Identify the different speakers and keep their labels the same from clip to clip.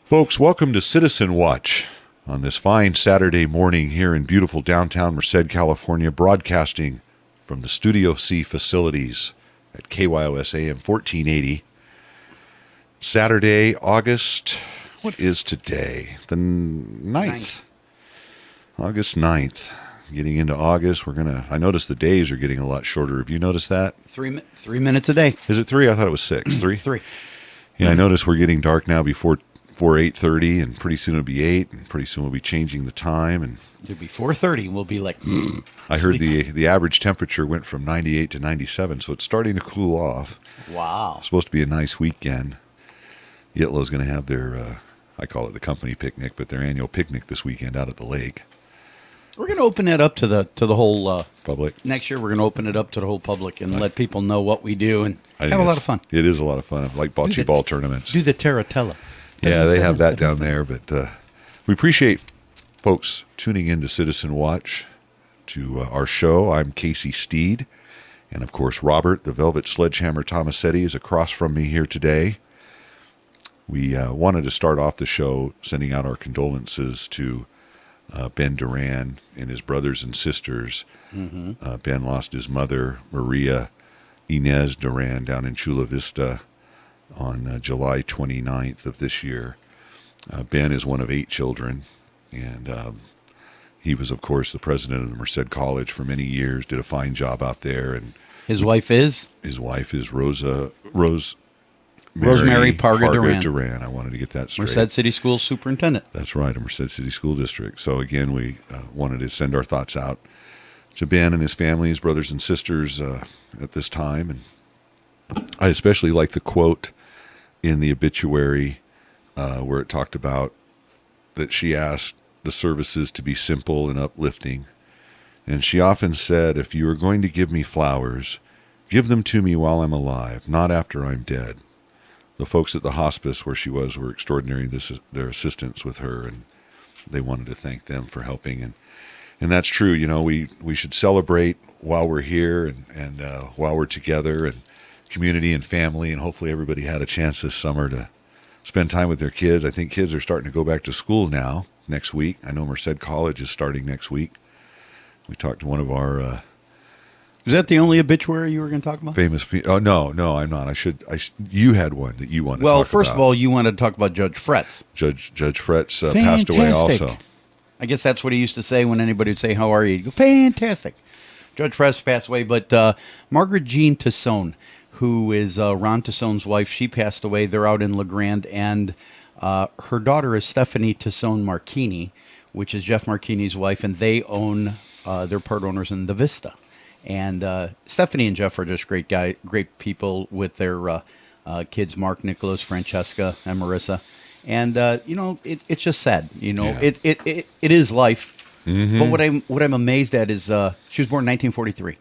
Speaker 1: Folks, welcome to Citizen Watch on this fine Saturday morning here in beautiful downtown Merced, California, broadcasting from the Studio C facilities at KYOS AM 1480. Saturday, August, what is today? The 9th. August 9th. Getting into August, I noticed the days are getting a lot shorter. Have you noticed that?
Speaker 2: 3 minutes a day.
Speaker 1: Is it 3? I thought it was 6. 3?
Speaker 2: 3.
Speaker 1: Yeah, I noticed we're getting dark now before 8:30, and pretty soon it'll be 8, and pretty soon we'll be changing the time. And
Speaker 2: it'll be 4:30, and we'll be like...
Speaker 1: I heard the average temperature went from 98 to 97, so it's starting to cool off.
Speaker 2: Wow.
Speaker 1: It's supposed to be a nice weekend. Yitlow's going to have their, I call it the company picnic, but their annual picnic this weekend out at the lake.
Speaker 2: We're going to open it up to the whole...
Speaker 1: public?
Speaker 2: Next year, we're going to open it up to the whole public and let people know what we do and have a lot of fun.
Speaker 1: It is a lot of fun. I like bocce ball tournaments.
Speaker 2: Do the Taratella.
Speaker 1: Yeah, they have that down there, but we appreciate folks tuning in to Citizen Watch, to our show. I'm Casey Steed, and of course Robert, the Velvet Sledgehammer Tomasetti, is across from me here today. We wanted to start off the show sending out our condolences to Ben Duran and his brothers and sisters. Mm-hmm. Ben lost his mother, Maria Inez Duran, down in Chula Vista on July 29th of this year. Ben is one of 8 children, and he was, of course, the president of the Merced College for many years, did a fine job out there. And
Speaker 2: his wife is?
Speaker 1: His wife is Rosemary
Speaker 2: Parga
Speaker 1: Duran. I wanted to get that straight.
Speaker 2: Merced City School Superintendent.
Speaker 1: That's right, a Merced City School District. So again, we wanted to send our thoughts out to Ben and his family, his brothers and sisters at this time. And I especially like the quote in the obituary where it talked about that she asked the services to be simple and uplifting. And she often said, if you are going to give me flowers, give them to me while I'm alive, not after I'm dead. The folks at the hospice where she was were extraordinary, their assistance with her, and they wanted to thank them for helping. And that's true. You know, we should celebrate while we're here and while we're together, and community and family, and hopefully everybody had a chance this summer to spend time with their kids. I think kids are starting to go back to school now, next week. I know Merced College is starting next week. We talked to one of our...
Speaker 2: Is that the only obituary you were going to talk about?
Speaker 1: Famous people. Oh, no, I'm not. You had one that you wanted to talk about.
Speaker 2: Well, first of all, you wanted to talk about Judge Fretz.
Speaker 1: Judge Fretz passed away also.
Speaker 2: I guess that's what he used to say when anybody would say, how are you? He'd go, fantastic. Judge Fretz passed away, but Margaret Jean Tassone, who is Ron Tassone's wife, she passed away. They're out in La Grande, and her daughter is Stephanie Tassone Marchini, which is Jeff Marchini's wife, and they own, they're part owners in the Vista. And Stephanie and Jeff are just great people with their kids, Mark, Nicholas, Francesca, and Marissa. And it's just sad. Yeah. It is life. Mm-hmm. But what I'm amazed at is she was born in 1943.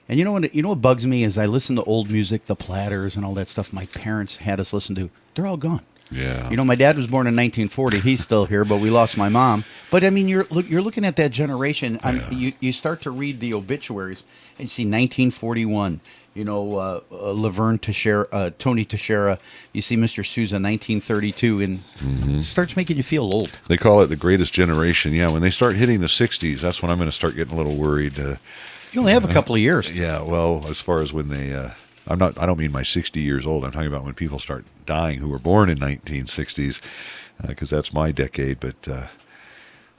Speaker 2: And you know what bugs me is I listen to old music, the Platters and all that stuff my parents had us listen to. They're all gone.
Speaker 1: Yeah.
Speaker 2: My dad was born in 1940. He's still here, but we lost my mom. But I mean, you're looking at that generation. Yeah. You start to read the obituaries and you see 1941. Laverne Teixeira, Tony Teixeira. You see Mr. Sousa, 1932, and it starts making you feel old.
Speaker 1: They call it the greatest generation. Yeah, when they start hitting the 60s, that's when I'm going to start getting a little worried.
Speaker 2: You only have a couple of years.
Speaker 1: Yeah, well, as far as when they, I don't mean my 60 years old. I'm talking about when people start dying who were born in 1960s, because that's my decade. But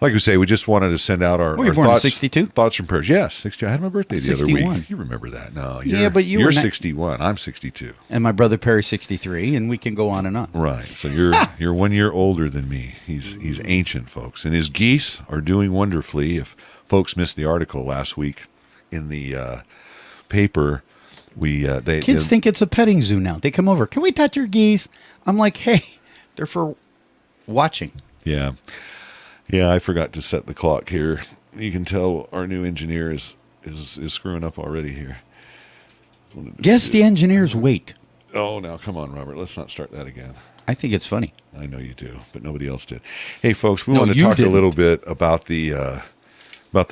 Speaker 1: like we say, we just wanted to send out our,
Speaker 2: born
Speaker 1: thoughts,
Speaker 2: in 62?
Speaker 1: Thoughts and prayers. Yes, 60. I had my birthday the
Speaker 2: 61.
Speaker 1: other week. You remember that? No,
Speaker 2: but you're
Speaker 1: 61. I'm 62,
Speaker 2: and my brother Perry's 63, and we can go on and on.
Speaker 1: Right. So you're 1 year older than me. He's ancient, folks, and his geese are doing wonderfully. If folks missed the article last week in the paper,
Speaker 2: kids think it's a petting zoo now. They come over. Can we touch your geese? I'm like, hey, they're for watching.
Speaker 1: Yeah. Yeah, I forgot to set the clock here. You can tell our new engineer is screwing up already here.
Speaker 2: Guess the engineer's weight.
Speaker 1: Oh, now come on, Robert. Let's not start that again.
Speaker 2: I think it's funny.
Speaker 1: I know you do, but nobody else did. Hey, folks, we want to talk a little bit about the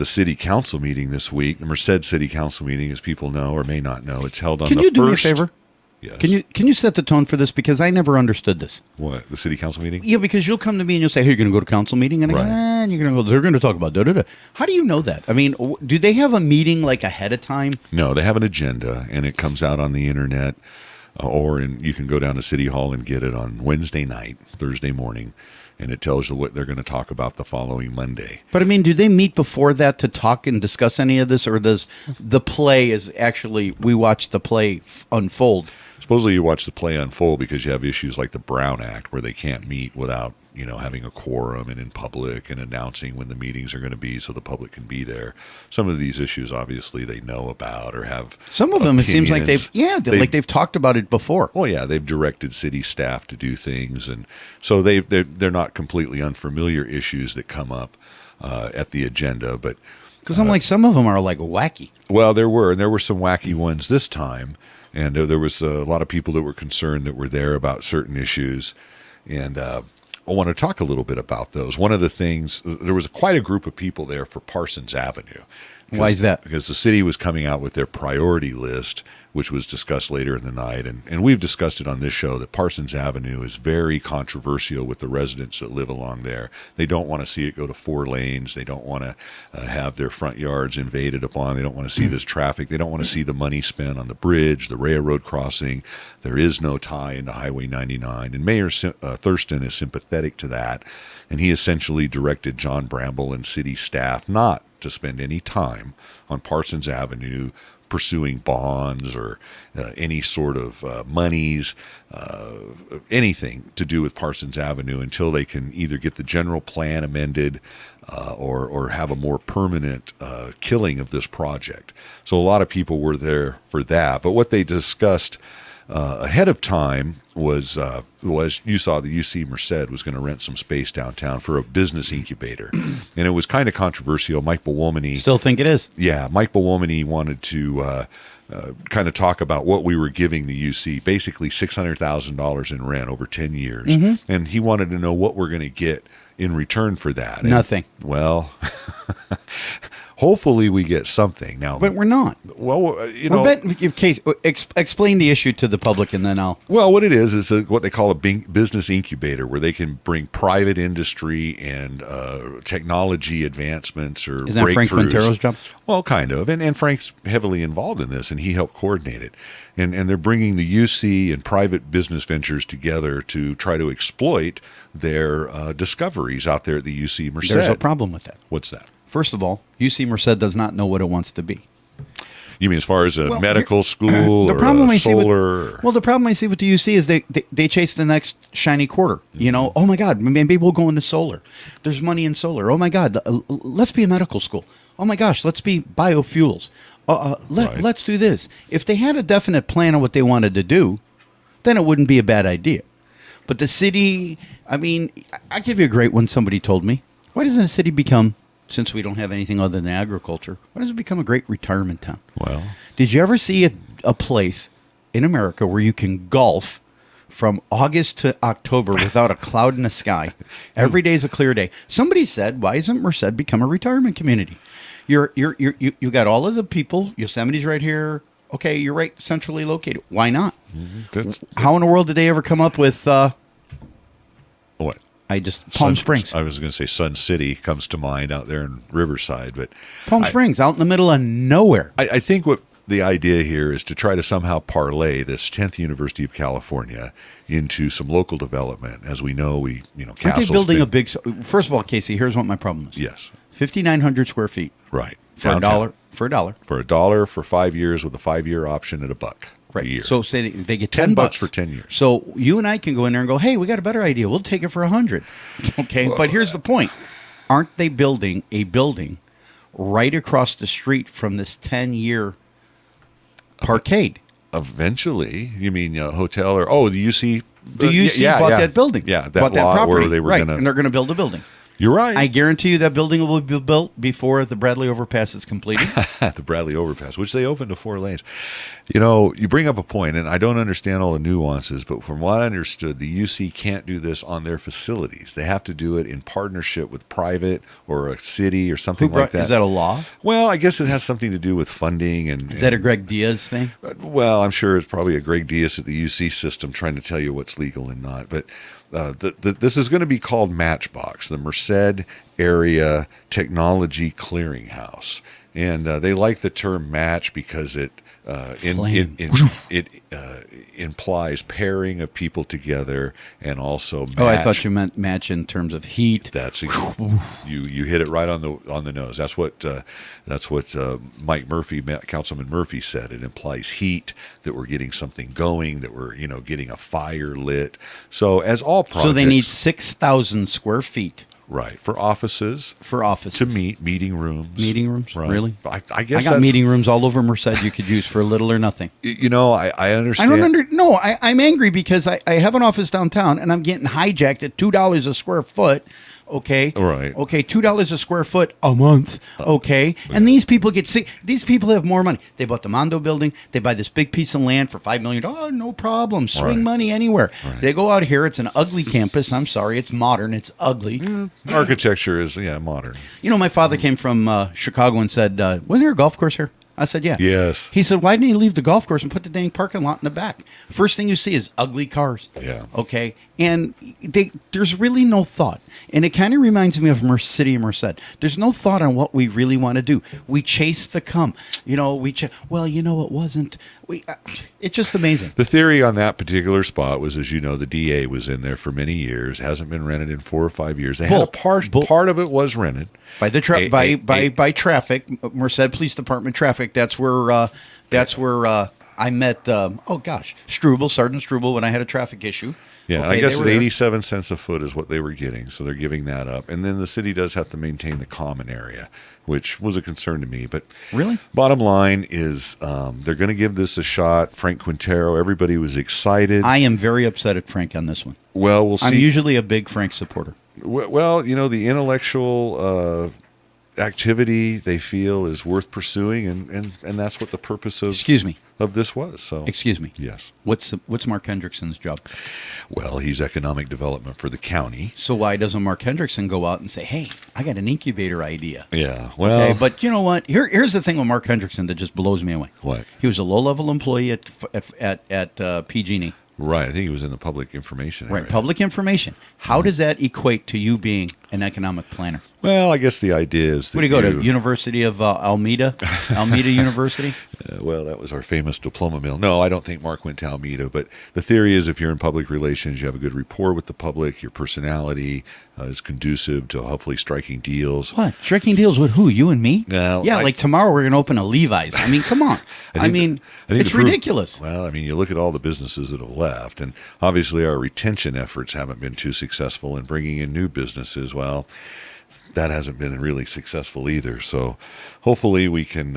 Speaker 1: city council meeting this week. The Merced City Council meeting, as people know or may not know, it's held on the first.
Speaker 2: Can you do me a favor?
Speaker 1: Yes.
Speaker 2: Can you set the tone for this, because I never understood this.
Speaker 1: What, the city council meeting?
Speaker 2: Yeah, because you'll come to me and you'll say, "Hey, you're going to go to council meeting," and I go,
Speaker 1: Right.
Speaker 2: and you're going to go. They're going to talk about da da da. How do you know that? I mean, do they have a meeting like ahead of time?
Speaker 1: No, they have an agenda, and it comes out on the internet, you can go down to City Hall and get it on Wednesday night, Thursday morning, and it tells you what they're going to talk about the following Monday.
Speaker 2: But I mean, do they meet before that to talk and discuss any of this, or does the play is actually we watch the play unfold?
Speaker 1: Supposedly you watch the play unfold because you have issues like the Brown Act where they can't meet without, having a quorum and in public and announcing when the meetings are going to be so the public can be there. Some of these issues, obviously, they know about or have
Speaker 2: Some of them, it seems like
Speaker 1: opinions.
Speaker 2: they've talked about it before.
Speaker 1: Oh yeah, they've directed city staff to do things, and so they're not completely unfamiliar issues that come up at the agenda. But
Speaker 2: Because I'm like, some of them are like wacky.
Speaker 1: well, there were some wacky ones this time, and there was a lot of people that were concerned that were there about certain issues, and I want to talk a little bit about those. One of the things, there was quite a group of people there for Parsons Avenue.
Speaker 2: Why is that?
Speaker 1: Because the city was coming out with their priority list, which was discussed later in the night. And we've discussed it on this show that Parsons Avenue is very controversial with the residents that live along there. They don't want to see it go to 4 lanes. They don't want to have their front yards invaded upon. They don't want to see this traffic. They don't want to see the money spent on the bridge, the railroad crossing. There is no tie into Highway 99. And Mayor Thurston is sympathetic to that. And he essentially directed John Bramble and city staff not to spend any time on Parsons Avenue pursuing bonds or any sort of monies, anything to do with Parsons Avenue until they can either get the general plan amended or have a more permanent killing of this project. So a lot of people were there for that. But what they discussed ahead of time was you saw the UC Merced was going to rent some space downtown for a business incubator, and it was kind of controversial. Mike Bowomany
Speaker 2: Still think it is.
Speaker 1: Yeah, Mike Bowomany wanted to kind of talk about what we were giving the UC, basically $600,000 in rent over 10 years, and he wanted to know what we're going to get in return for that. And,
Speaker 2: Nothing.
Speaker 1: well, hopefully we get something now.
Speaker 2: But we're not.
Speaker 1: Well,
Speaker 2: Explain the issue to the public, and then I'll.
Speaker 1: Well, what it is what they call a business incubator, where they can bring private industry and technology advancements or
Speaker 2: Isn't that Frank
Speaker 1: breakthroughs.
Speaker 2: Quintero's job?
Speaker 1: Well, kind of. And Frank's heavily involved in this, and he helped coordinate it. And they're bringing the UC and private business ventures together to try to exploit their discoveries out there at the UC Merced.
Speaker 2: There's a problem with that.
Speaker 1: What's that?
Speaker 2: First of all, UC Merced does not know what it wants to be.
Speaker 1: You mean as far as a
Speaker 2: Well,
Speaker 1: medical school
Speaker 2: The
Speaker 1: or
Speaker 2: problem
Speaker 1: a
Speaker 2: I see with,
Speaker 1: solar?
Speaker 2: well, the problem I see with the UC is they chase the next shiny quarter. You know, oh my God, maybe we'll go into solar. There's money in solar. Oh my God, let's be a medical school. Oh my gosh, let's be biofuels.
Speaker 1: Right.
Speaker 2: Let's do this. If they had a definite plan of what they wanted to do, then it wouldn't be a bad idea. But the city, I mean, I'll give you a great one. Somebody told me, why doesn't a city become, since we don't have anything other than agriculture, why doesn't it become a great retirement town?
Speaker 1: Well,
Speaker 2: Did you ever see a place in America where you can golf from August to October without a cloud in the sky? Every day is a clear day. Somebody said, why isn't Merced become a retirement community? You got all of the people, Yosemite's right here. Okay, you're right, centrally located. Why not? How in the world did they ever come up with
Speaker 1: what?
Speaker 2: Palm Springs?
Speaker 1: I was going to say Sun City comes to mind out there in Riverside, but
Speaker 2: Palm Springs, out in the middle of nowhere.
Speaker 1: I think what the idea here is to try to somehow parlay this 10th University of California into some local development. As we know,
Speaker 2: Aren't they building a big? First of all, Casey, here's what my problem is.
Speaker 1: Yes.
Speaker 2: 5,900 square feet.
Speaker 1: Right.
Speaker 2: For a dollar. For
Speaker 1: $1 for 5 years with a 5-year option at $1 a year.
Speaker 2: So say they get
Speaker 1: $10
Speaker 2: $10
Speaker 1: for 10 years.
Speaker 2: So you and I can go in there and go, hey, we got a better idea. We'll take it for 100. Okay, but here's the point: aren't they building a building right across the street from this 10-year parkade?
Speaker 1: Eventually, you mean a hotel or the UC?
Speaker 2: The UC bought that building.
Speaker 1: Yeah, that
Speaker 2: bought
Speaker 1: lot
Speaker 2: that property,
Speaker 1: where they were
Speaker 2: right,
Speaker 1: going to.
Speaker 2: and they're going to build a building.
Speaker 1: You're right.
Speaker 2: I guarantee you that building will be built before the Bradley overpass is completed.
Speaker 1: The Bradley overpass, which they opened to 4 lanes. You bring up a point, and I don't understand all the nuances, but from what I understood, the UC can't do this on their facilities. They have to do it in partnership with private or a city or something like that.
Speaker 2: Is that a law?
Speaker 1: Well, I guess it has something to do with funding.
Speaker 2: Is that a Greg Diaz thing?
Speaker 1: Well, I'm sure it's probably a Greg Diaz at the UC system trying to tell you what's legal and not. But this is going to be called Matchbox, the Merced Area Technology Clearinghouse. And they like the term match because it implies pairing of people together and also match.
Speaker 2: Oh, I thought you meant match in terms of heat.
Speaker 1: That's you hit it right on the nose. That's what Mike Murphy, Councilman Murphy said. It implies heat, that we're getting something going, that we're getting a fire lit. So as all projects,
Speaker 2: so they need 6,000 square feet.
Speaker 1: Right, for offices.
Speaker 2: To
Speaker 1: meet, meeting rooms.
Speaker 2: Meeting rooms,
Speaker 1: right.
Speaker 2: Really?
Speaker 1: I guess
Speaker 2: I got meeting rooms all over Merced you could use for little or nothing.
Speaker 1: I understand.
Speaker 2: I'm angry because I have an office downtown and I'm getting hijacked at $2 a square foot. Okay.
Speaker 1: Right.
Speaker 2: Okay. $2 a square foot a month. Okay. And these people get sick. These people have more money. They bought the Mondo building. They buy this big piece of land for $5 million. Oh, no problem. Swing money anywhere. Right. They go out here. It's an ugly campus. I'm sorry. It's modern. It's ugly.
Speaker 1: Architecture is modern.
Speaker 2: My father came from Chicago and said, "Wasn't there a golf course here?" I said, yeah.
Speaker 1: Yes.
Speaker 2: He said, why didn't you leave the golf course and put the dang parking lot in the back? First thing you see is ugly cars.
Speaker 1: Yeah.
Speaker 2: Okay. And there's really no thought. And it kind of reminds me of City of Merced. There's no thought on what we really want to do. We chase the come. It wasn't. It's just amazing.
Speaker 1: The theory on that particular spot was, as you know, the DA was in there for many years, hasn't been rented in 4 or 5 years. They had a part of it was rented.
Speaker 2: By the by traffic, Merced Police Department traffic. That's where I met. Struble, Sergeant Struble, when I had a traffic issue.
Speaker 1: Yeah, okay, I guess 87 cents a foot is what they were getting, so they're giving that up. And then the city does have to maintain the common area, which was a concern to me. But
Speaker 2: really,
Speaker 1: bottom line is they're going to give this a shot. Frank Quintero, everybody was excited.
Speaker 2: I am very upset at Frank on this one.
Speaker 1: Well, we'll see.
Speaker 2: I'm usually a big Frank supporter.
Speaker 1: Well, the intellectual activity they feel is worth pursuing, and that's what the purpose of of this was. So,
Speaker 2: excuse me.
Speaker 1: Yes.
Speaker 2: What's Mark Hendrickson's job?
Speaker 1: Well, he's economic development for the county.
Speaker 2: So why doesn't Mark Hendrickson go out and say, "Hey, I got an incubator idea"?
Speaker 1: Yeah. Well,
Speaker 2: okay, but you know what? Here's the thing with Mark Hendrickson that just blows me away.
Speaker 1: What?
Speaker 2: He was a low-level employee at PG&E.
Speaker 1: Right. I think he was in the public information area.
Speaker 2: Right. Public information. How does that equate to you being an economic planner?
Speaker 1: Well, I guess the idea is that
Speaker 2: Where do you go to? University of Alameda? Alameda University?
Speaker 1: Well, that was our famous diploma mill. No, I don't think Mark went to Alameda, but the theory is if you're in public relations, you have a good rapport with the public, your personality is conducive to hopefully striking deals.
Speaker 2: What? Striking deals with who? You and me?
Speaker 1: No,
Speaker 2: like tomorrow we're going to open a Levi's. I mean, come on. I think it's ridiculous.
Speaker 1: Well, you look at all the businesses that have left, and obviously our retention efforts haven't been too successful in bringing in new businesses. Well, that hasn't been really successful either. So hopefully we can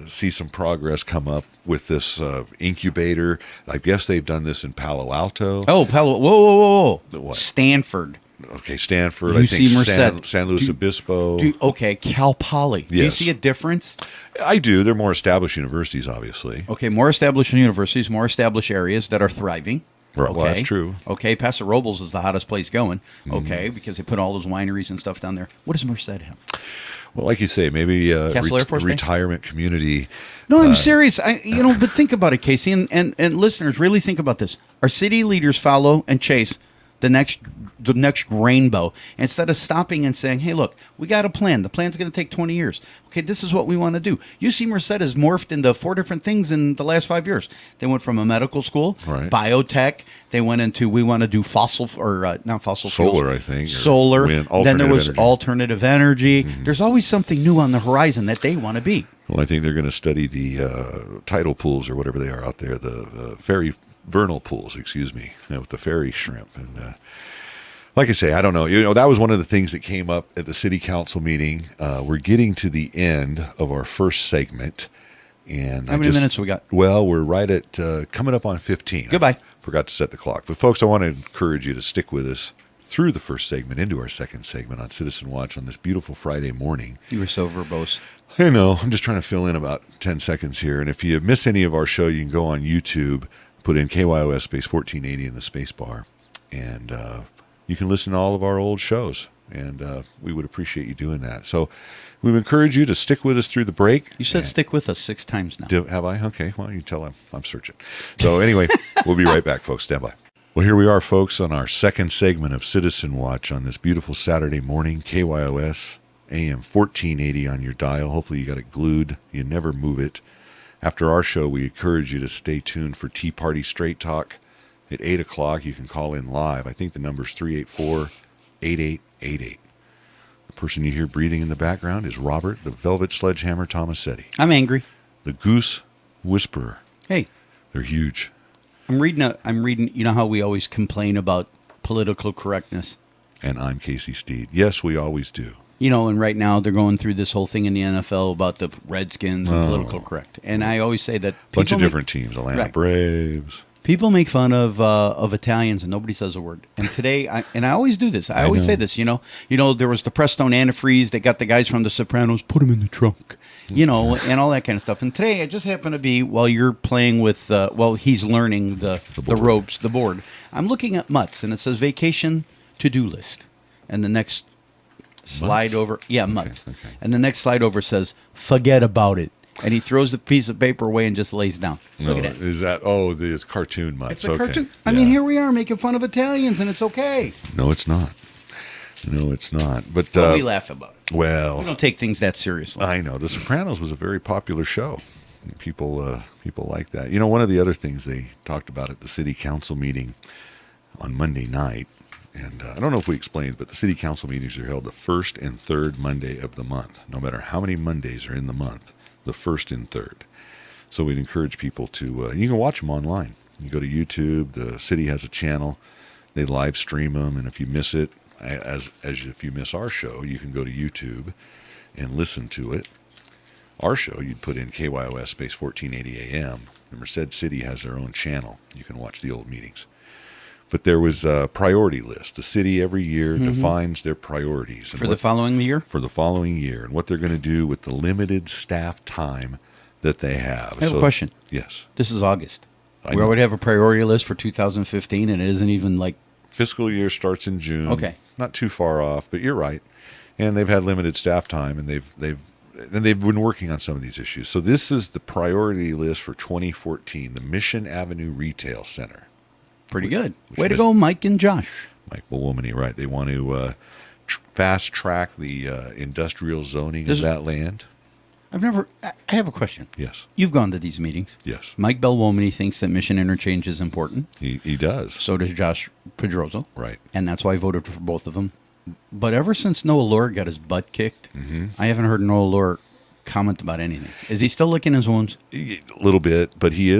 Speaker 1: see some progress come up with this incubator. I guess they've done this in Palo Alto.
Speaker 2: Oh, whoa.
Speaker 1: What?
Speaker 2: Stanford.
Speaker 1: Okay, Stanford.
Speaker 2: UC
Speaker 1: I think
Speaker 2: Merced.
Speaker 1: San Luis Obispo.
Speaker 2: Cal Poly.
Speaker 1: Yes.
Speaker 2: Do you see a difference?
Speaker 1: I do. They're more established universities, obviously.
Speaker 2: Okay, more established universities, more established areas that are thriving.
Speaker 1: Right. Well, that's true.
Speaker 2: Okay, Paso Robles is the hottest place going. Okay, because they put all those wineries and stuff down there. What does Merced have?
Speaker 1: Well, like you say, maybe
Speaker 2: Castle Air Force
Speaker 1: retirement community.
Speaker 2: No, I'm serious. But think about it, Casey, and listeners, really think about this. Our city leaders follow and chase the next rainbow instead of stopping and saying, hey, look, we got a plan. The plan's going to take 20 years. Okay, this is what we want to do. UC Merced has morphed into 4 different things in the last 5 years. They went from a medical school,
Speaker 1: right,
Speaker 2: biotech. They went into, we want to do not fossil
Speaker 1: solar,
Speaker 2: fuels.
Speaker 1: I think.
Speaker 2: Solar.
Speaker 1: Wind,
Speaker 2: then there was
Speaker 1: energy.
Speaker 2: Alternative energy. Mm-hmm. There's always something new on the horizon that they want to be.
Speaker 1: Well, I think they're going to study the tidal pools or whatever they are out there, the vernal pools, with the fairy shrimp. And like I say, I don't know. That was one of the things that came up at the city council meeting. We're getting to the end of our first segment. And
Speaker 2: how many minutes we got?
Speaker 1: Well, we're right at coming up on 15.
Speaker 2: Goodbye.
Speaker 1: I forgot to set the clock. But folks, I want to encourage you to stick with us through the first segment into our second segment on Citizen Watch on this beautiful Friday morning.
Speaker 2: You were so verbose.
Speaker 1: I know. I'm just trying to fill in about 10 seconds here. And if you miss any of our show, you can go on YouTube, put in KYOS space 1480 in the space bar, and you can listen to all of our old shows. And we would appreciate you doing that. So we would encourage you to stick with us through the break.
Speaker 2: You said stick with us 6 times now.
Speaker 1: Have I? Okay. Well, you can tell I'm searching. So anyway, we'll be right back, folks. Stand by. Well, here we are, folks, on our second segment of Citizen Watch on this beautiful Saturday morning, KYOS, AM 1480 on your dial. Hopefully you got it glued. You never move it. After our show, we encourage you to stay tuned for Tea Party Straight Talk. At 8 o'clock, you can call in live. I think the number's 384-8888. The person you hear breathing in the background is Robert, the Velvet Sledgehammer Tomasetti.
Speaker 2: I'm angry.
Speaker 1: The Goose Whisperer.
Speaker 2: Hey.
Speaker 1: They're huge.
Speaker 2: I'm reading, you know how we always complain about political correctness?
Speaker 1: And I'm Casey Steed. Yes, we always do.
Speaker 2: You know, and right now they're going through this whole thing in the NFL about the Redskins and political correct. And I always say that
Speaker 1: bunch of different teams, Atlanta Braves.
Speaker 2: People make fun of Italians and nobody says a word. And today, I always do this. I always say this. You know, there was the Prestone antifreeze. They got the guys from The Sopranos, put them in the trunk. You know, and all that kind of stuff. And today, I just happen to be, while you're playing with, he's learning the ropes, the board. I'm looking at Mutts, and it says vacation to-do list. And the next slide over, Mutts. Okay. And the next slide over says, forget about it. And he throws the piece of paper away and just lays down. Look at that.
Speaker 1: Is that, it's cartoon Mutts.
Speaker 2: It's a cartoon. I mean, here we are making fun of Italians, and it's okay.
Speaker 1: No, it's not. No, it's not. But
Speaker 2: we laugh about it.
Speaker 1: Well,
Speaker 2: we don't take things that seriously.
Speaker 1: I know. The Sopranos was a very popular show. People like that. You know, one of the other things they talked about at the city council meeting on Monday night, and I don't know if we explained, but the city council meetings are held the first and third Monday of the month, no matter how many Mondays are in the month, the first and third. So we'd encourage people to, you can watch them online. You go to YouTube, the city has a channel, they live stream them, and if you miss it, as if you miss our show, you can go to YouTube and listen to it. Our show, you'd put in KYOS space 1480 AM. The Merced City has their own channel. You can watch the old meetings. But there was a priority list. The city every year defines their priorities.
Speaker 2: For the following year?
Speaker 1: For the following year, and what they're going to do with the limited staff time that they have.
Speaker 2: I have a question.
Speaker 1: Yes.
Speaker 2: This is August. We already have a priority list for 2015, and it isn't even like...
Speaker 1: Fiscal year starts in June.
Speaker 2: Okay.
Speaker 1: Not too far off, but you're right. And they've had limited staff time, and they've been working on some of these issues. So this is the priority list for 2014, the Mission Avenue Retail Center.
Speaker 2: Pretty good. Way to go, Mike and Josh.
Speaker 1: Mike Malomany, right. They want to fast track the industrial zoning of that land.
Speaker 2: I have a question.
Speaker 1: Yes.
Speaker 2: You've gone to these meetings.
Speaker 1: Yes.
Speaker 2: Mike Belwomany thinks that Mission Interchange is important.
Speaker 1: He does.
Speaker 2: So does Josh Pedroso.
Speaker 1: Right.
Speaker 2: And that's why I voted for both of them. But ever since Noah Lohr got his butt kicked, I haven't heard Noah Lohr comment about anything. Is he still licking his wounds?
Speaker 1: A little bit, but he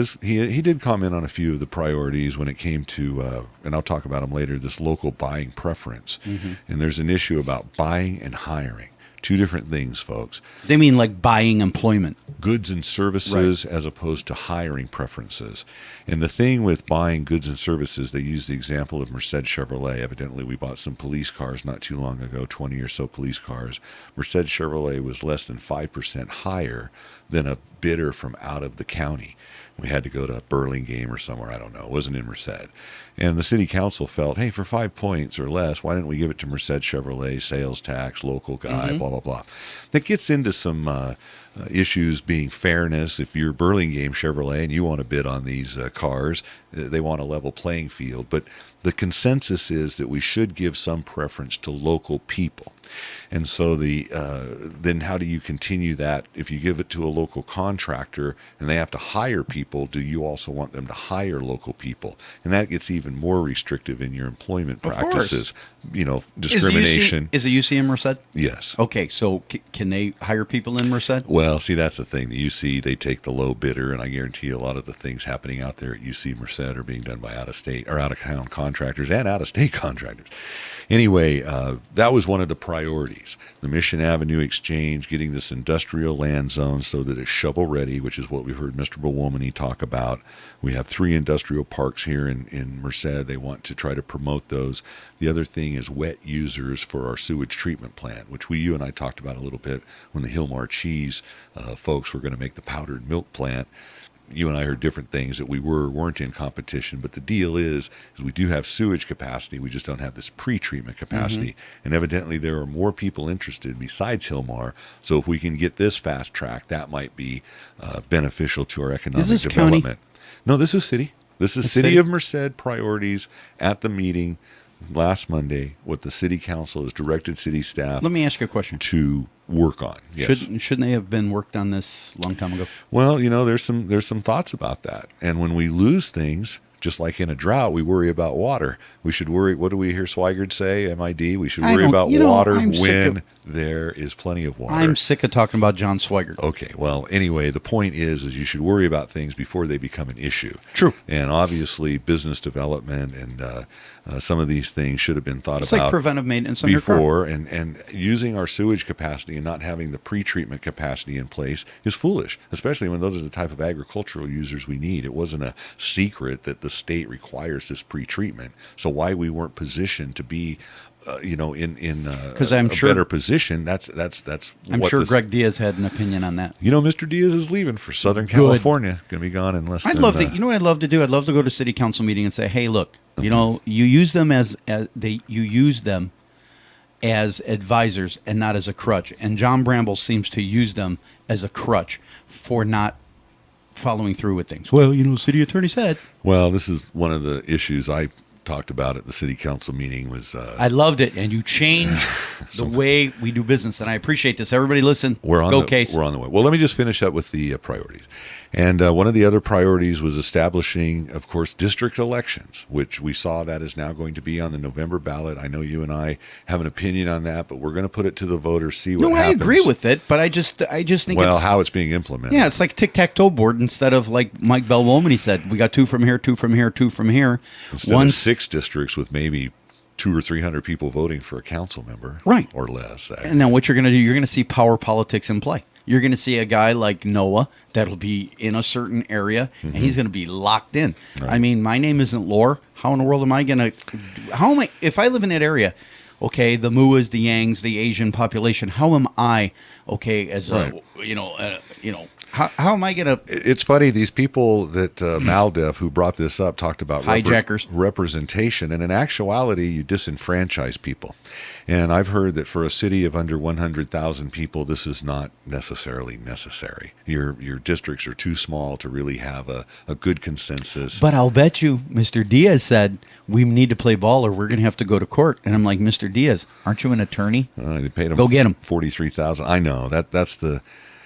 Speaker 1: did comment on a few of the priorities when it came to, and I'll talk about them later, this local buying preference. And there's an issue about buying and hiring. Two different things, folks.
Speaker 2: They mean like buying employment.
Speaker 1: Goods and services as opposed to hiring preferences. And the thing with buying goods and services, they use the example of Merced Chevrolet. Evidently, we bought some police cars not too long ago, 20 or so police cars. Merced Chevrolet was less than 5% higher than a bidder from out of the county. We had to go to Burlingame or somewhere, I don't know. It wasn't in Merced. And the city council felt, hey, for 5 points or less, why didn't we give it to Merced Chevrolet, sales tax, local guy, blah, blah, blah. That gets into some issues being fairness. If you're Burlingame Chevrolet and you want to bid on these cars, they want a level playing field. But the consensus is that we should give some preference to local people. And so then how do you continue that? If you give it to a local contractor and they have to hire people, do you also want them to hire local people? And that gets even more restrictive in your employment practices. You know, discrimination.
Speaker 2: Is the UC in Merced?
Speaker 1: Yes.
Speaker 2: Okay, so can they hire people in Merced?
Speaker 1: Well, see, that's the thing. The UC, they take the low bidder, and I guarantee you a lot of the things happening out there at UC Merced are being done by out-of-state or out-of-town contractors and out-of-state contractors. Anyway, that was one of the priorities. The Mission Avenue Exchange, getting this industrial land zone so that it's shovel-ready, which is what we've heard Mr. Belwomany talk about. We have 3 industrial parks here in Merced. They want to try to promote those. The other thing as wet users for our sewage treatment plant, which you and I talked about a little bit when the Hillmar cheese folks were going to make the powdered milk plant. You and I heard different things that we weren't in competition, but the deal is we do have sewage capacity. We just don't have this pre-treatment capacity. And evidently there are more people interested besides Hillmar. So if we can get this fast track, that might be beneficial to our economic development.
Speaker 2: County?
Speaker 1: No, this is city. This is City
Speaker 2: city?
Speaker 1: of Merced priorities at the meeting last Monday. What the city council has directed city staff
Speaker 2: Let me ask you a question.
Speaker 1: to work on. Yes.
Speaker 2: Shouldn't they have been worked on this a long time ago?
Speaker 1: Well, there's some thoughts about that. And when we lose things, just like in a drought, we worry about water. We should worry. What do we hear Swigert say? MID. We should worry about water when there is plenty of water.
Speaker 2: I'm sick of talking about John Swigert.
Speaker 1: Okay. Well, anyway, the point is you should worry about things before they become an issue.
Speaker 2: True.
Speaker 1: And obviously, business development and some of these things should have been thought
Speaker 2: It's
Speaker 1: about
Speaker 2: like preventive maintenance on your car.
Speaker 1: before. And using our sewage capacity and not having the pre-treatment capacity in place is foolish, especially when those are the type of agricultural users we need. It wasn't a secret that the state requires this pre-treatment. So why we weren't positioned to be, in
Speaker 2: I'm
Speaker 1: a
Speaker 2: sure-
Speaker 1: better position? That's.
Speaker 2: I'm
Speaker 1: what
Speaker 2: sure
Speaker 1: this,
Speaker 2: Greg Diaz had an opinion on that.
Speaker 1: Mr. Diaz is leaving for Southern California. Going to be gone in less
Speaker 2: I'd
Speaker 1: than.
Speaker 2: love to. You know what I'd love to do? I'd love to go to city council meeting and say, "Hey, look, you use them you use them as advisors and not as a crutch." And John Bramble seems to use them as a crutch for not following through with things. Well, city attorney said.
Speaker 1: Well, this is one of the issues I talked about at the city council meeting was
Speaker 2: I loved it, and you changed the way we do business, and I appreciate this. Everybody, listen. Case.
Speaker 1: We're on the way. Well, let me just finish up with the priorities. And one of the other priorities was establishing, of course, district elections, which we saw that is now going to be on the November ballot. I know you and I have an opinion on that, but we're going to put it to the voters, see what happens.
Speaker 2: I agree with it, but I just think
Speaker 1: how it's being implemented.
Speaker 2: Yeah, it's like tic-tac-toe board instead of like Mike Bell-Wolman, said, we got 2 from here, 2 from here, 2 from here.
Speaker 1: Instead of 6 districts with maybe 200 or 300 people voting for a council member,
Speaker 2: right,
Speaker 1: or less.
Speaker 2: And then what you're going to do, you're going to see power politics in play. You're going to see a guy like Noah that'll be in a certain area, and he's going to be locked in. Right. I mean, my name isn't Lore. How in the world am I going to? If I live in that area? Okay, the Muas, the Yangs, the Asian population. How am I? Okay, as
Speaker 1: right.
Speaker 2: How am I going to?
Speaker 1: It's funny, these people that Maldef, who brought this up, talked about
Speaker 2: hijackers
Speaker 1: representation, and in actuality, you disenfranchise people. And I've heard that for a city of under 100,000 people, this is not necessarily necessary. Your districts are too small to really have a good consensus.
Speaker 2: But I'll bet you, Mr. Diaz said, we need to play ball or we're going to have to go to court. And I'm like, Mr. Diaz, aren't you an attorney?
Speaker 1: They paid him.
Speaker 2: Go get him.
Speaker 1: $43,000. I know that's the.